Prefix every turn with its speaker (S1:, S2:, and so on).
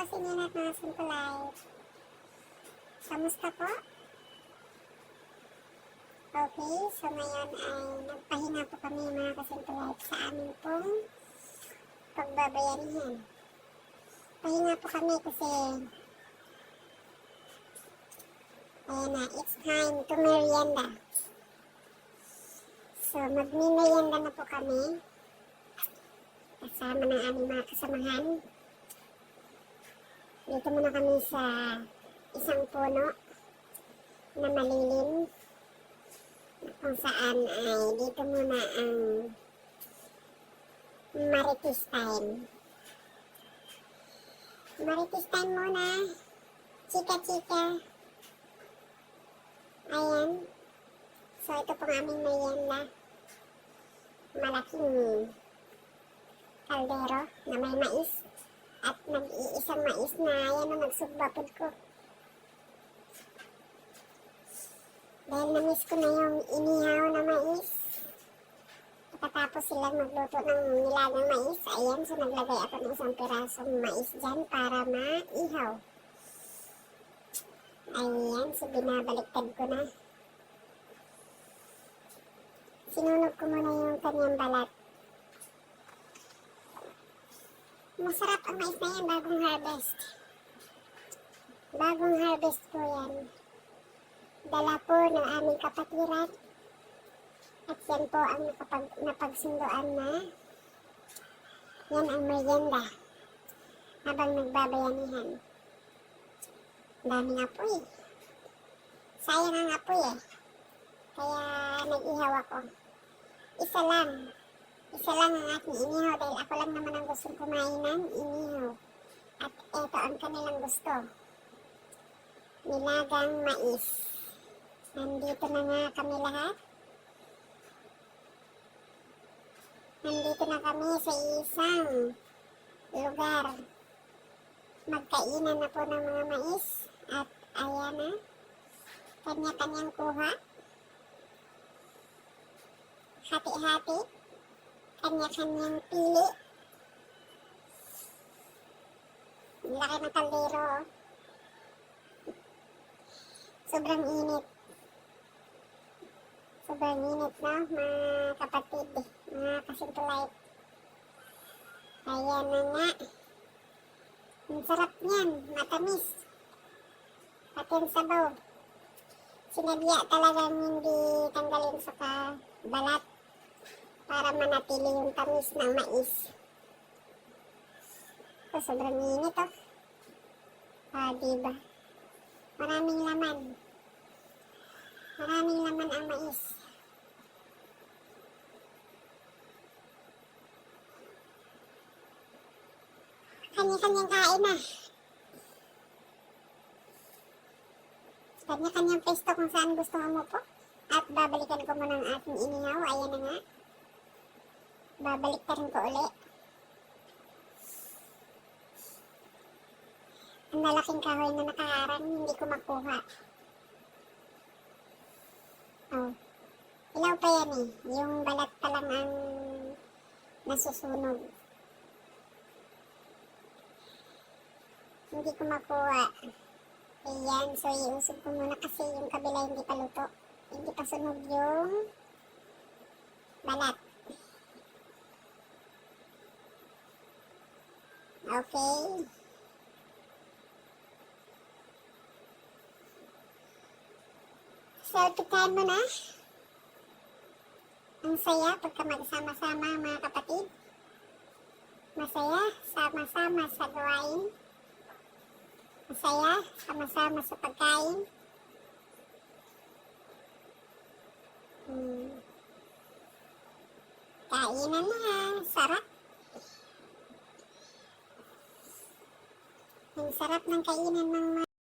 S1: sa inyo lahat mga Simple Life. Kamusta po? Okay, so ngayon ay nagpahinga po kami mga ka-Simple Life sa aming pong pagbabayanihan. Pahinga po kami kasi ayan na, it's time to merienda. So magmi-merienda na po kami kasama ng aming mga kasamahan. Dito muna kami sa isang puno na malilim kung saan ay dito muna ang marites time. Marites time muna, chika-chika. Ayan. So ito pong aming merienda. Malaking kaldero na may mais. At nag-iisang mais na yan na nagsugbapod ko. Dahil na-miss ko na yung inihaw na mais. Pagkatapos silang magluto ng nilagang mais, ayan, so naglagay ako ng isang pirasong mais dyan para maihaw. Ayan, so binabaliktad ko na. Sinunog ko muna yung kanyang balat. Masarap ang mais na yan, bagong harvest. Bagong harvest po yan. Dala po ng aming kapatiran. At yan po ang napagsunduan na. Yan ang merienda. Habang nagbabayanihan. Daming apoy. Sayang ang apoy eh. Kaya nag-ihaw ako. Isa lang ang aking inihaw dahil ako lang naman ang gustong kumain ng inihaw. At eto ang kanilang gusto. Nilagang mais. Nandito na nga kami lahat. Nandito na kami sa isang lugar. Magkainan na po ng mga mais. At ayan na. Kanya-kanyang kuha. Hati-hati. Kanya-kanyang pili. Laki ng kaldero. Sobrang init. Sobrang init na mga kapatid. Mga ka-Simple Life. Ayan na nga. Ang sarap niyan. Matamis. At yung sabaw. Sinadya talagang hindi tanggalin sa balat. Para manatili yung tamis ng mais. So, sobrang init oh. Diba? Maraming laman. Maraming laman ang mais. Kanya-kanyang kain na. Kanya-kanyang pesto kung saan gusto mo po. At babalikan ko muna ang ating inihaw. Ayan na nga. Babalik ko ulit. Ang malaking kahoy na nakaharang, hindi ko makuha. Oh. Ilaw pa yan eh. Yung balat pa lang ang nasusunog. Hindi ko makuha. Ayan, so iusog ko muna kasi yung kabila hindi pa luto. Hindi pa sunog yung balat. Okay. So, pitahan mo na. Ang saya pagka magsama-sama mga kapatid. Masaya, sama-sama sa gawain. Masaya, sama-sama sa pagkain. Kainan na, sarap. Ang sarap ng kainan ng mga